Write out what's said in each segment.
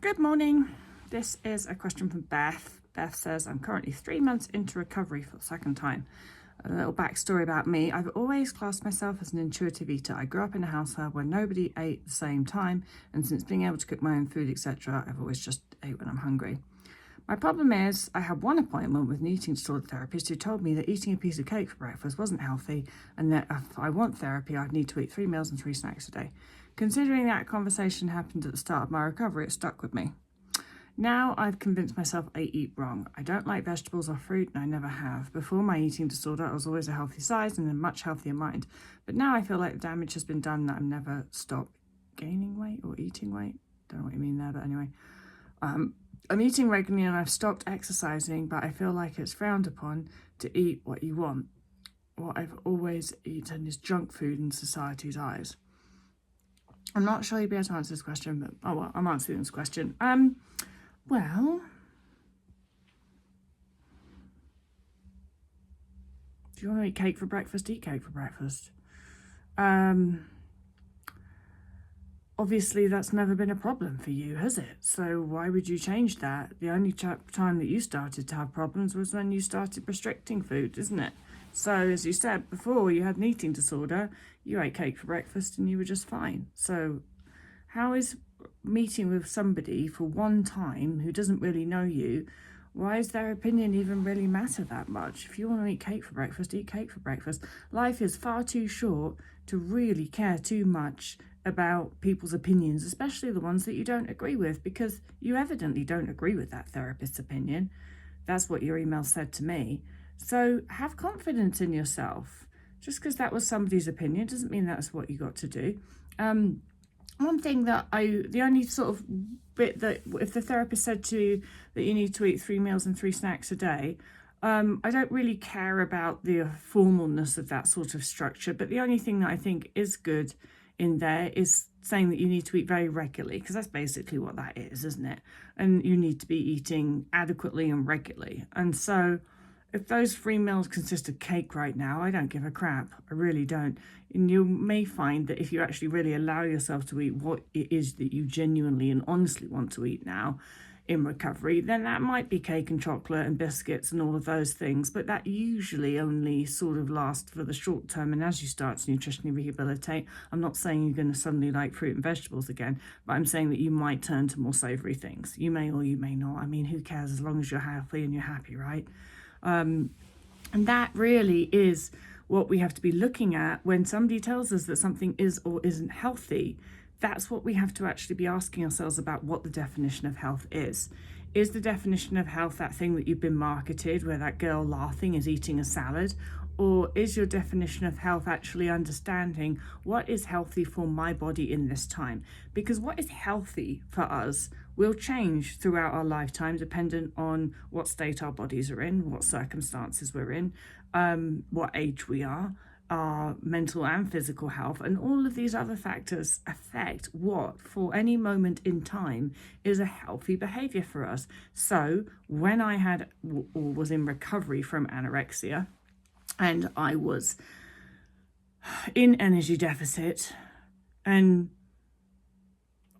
Good morning. This is a question from Beth. Beth says, I'm currently 3 months into recovery for the second time. A little backstory about me. I've always classed myself as an intuitive eater. I grew up in a household where nobody ate at the same time, and since being able to cook my own food, etc., I've always just ate when I'm hungry. My problem is I had one appointment with an eating disorder therapist who told me that eating a piece of cake for breakfast wasn't healthy and that if I want therapy, I'd need to eat 3 meals and 3 snacks a day. Considering that conversation happened at the start of my recovery, it stuck with me. Now I've convinced myself I eat wrong. I don't like vegetables or fruit, and I never have. Before my eating disorder, I was always a healthy size and in a much healthier mind. But now I feel like the damage has been done that I've never stopped gaining weight or eating weight. Don't know what you mean there, but anyway. I'm eating regularly and I've stopped exercising, but I feel like it's frowned upon to eat what you want. What I've always eaten is junk food in society's eyes. I'm not sure you'll be able to answer this question, but I'm answering this question. Well, if you want to eat cake for breakfast, eat cake for breakfast. Obviously, that's never been a problem for you, has it? So why would you change that? The only time that you started to have problems was when you started restricting food, isn't it? So as you said before, you had an eating disorder, you ate cake for breakfast and you were just fine. So how is meeting with somebody for one time who doesn't really know you, why does their opinion even really matter that much? If you want to eat cake for breakfast, eat cake for breakfast. Life is far too short to really care too much about people's opinions, especially the ones that you don't agree with, because you evidently don't agree with that therapist's opinion. That's what your email said to me. So have confidence in yourself. Just because that was somebody's opinion doesn't mean that's what you got to do. One thing that the only sort of bit that if the therapist said to you that you need to eat 3 meals and 3 snacks a day, I don't really care about the formalness of that sort of structure, but the only thing that I think is good in there is saying that you need to eat very regularly, because that's basically what that is, isn't it? And you need to be eating adequately and regularly. And so if those 3 meals consist of cake right now, I don't give a crap. I really don't. And you may find that if you actually really allow yourself to eat what it is that you genuinely and honestly want to eat now in recovery, then that might be cake and chocolate and biscuits and all of those things. But that usually only sort of lasts for the short term. And as you start to nutritionally rehabilitate, I'm not saying you're going to suddenly like fruit and vegetables again, but I'm saying that you might turn to more savory things. You may or you may not. I mean, who cares as long as you're healthy and you're happy, right? And that really is what we have to be looking at when somebody tells us that something is or isn't healthy. That's what we have to actually be asking ourselves about what the definition of health is. Is the definition of health that thing that you've been marketed where that girl laughing is eating a salad? Or is your definition of health actually understanding what is healthy for my body in this time? Because what is healthy for us will change throughout our lifetime dependent on what state our bodies are in, what circumstances we're in, what age we are, our mental and physical health, and all of these other factors affect what for any moment in time is a healthy behavior for us. So when I had or was in recovery from anorexia and I was in energy deficit and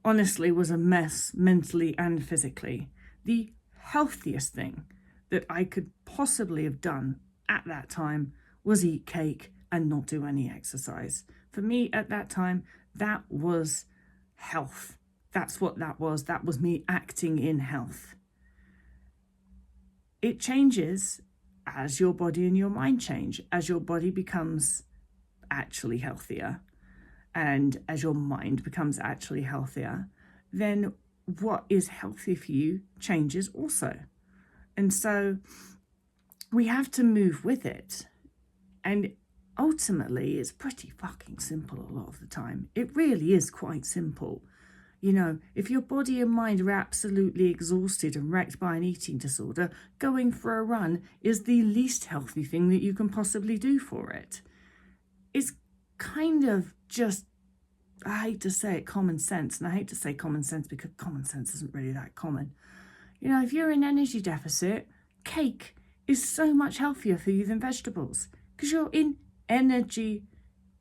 honestly was a mess mentally and physically, the healthiest thing that I could possibly have done at that time was eat cake and not do any exercise. For me at that time, that was health. That's what that was. That was me acting in health. It changes as your body and your mind change, as your body becomes actually healthier and as your mind becomes actually healthier, then what is healthy for you changes also. And so we have to move with it. And ultimately, it's pretty fucking simple a lot of the time. It really is quite simple. You know, if your body and mind are absolutely exhausted and wrecked by an eating disorder, going for a run is the least healthy thing that you can possibly do for it. It's kind of just, I hate to say it, common sense. And I hate to say common sense because common sense isn't really that common. You know, if you're in energy deficit, cake is so much healthier for you than vegetables because you're in energy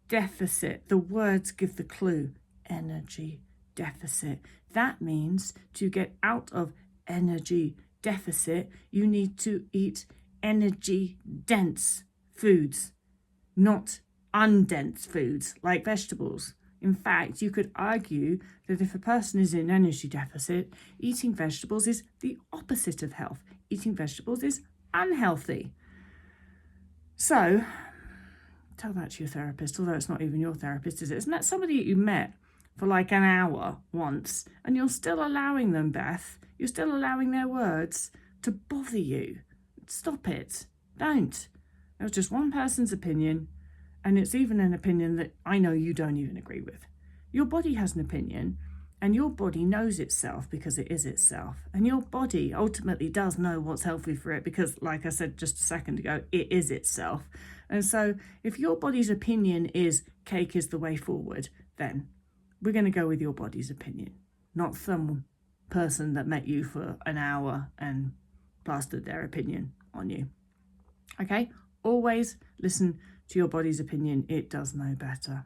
deficit. The words give the clue. Energy deficit. That means to get out of energy deficit, you need to eat energy dense foods, not undense foods like vegetables. In fact, you could argue that if a person is in energy deficit, eating vegetables is the opposite of health. Eating vegetables is unhealthy. So, tell that to your therapist, although it's not even your therapist, is it? Isn't that somebody that you met for like an hour once, and you're still allowing them, Beth, you're still allowing their words to bother you? Stop it. Don't. It was just one person's opinion, and it's even an opinion that I know you don't even agree with. Your body has an opinion, and your body knows itself because it is itself. And your body ultimately does know what's healthy for it because, like I said just a second ago, it is itself. And so if your body's opinion is cake is the way forward, then we're going to go with your body's opinion, not some person that met you for an hour and plastered their opinion on you. Okay? Always listen to your body's opinion. It does know better.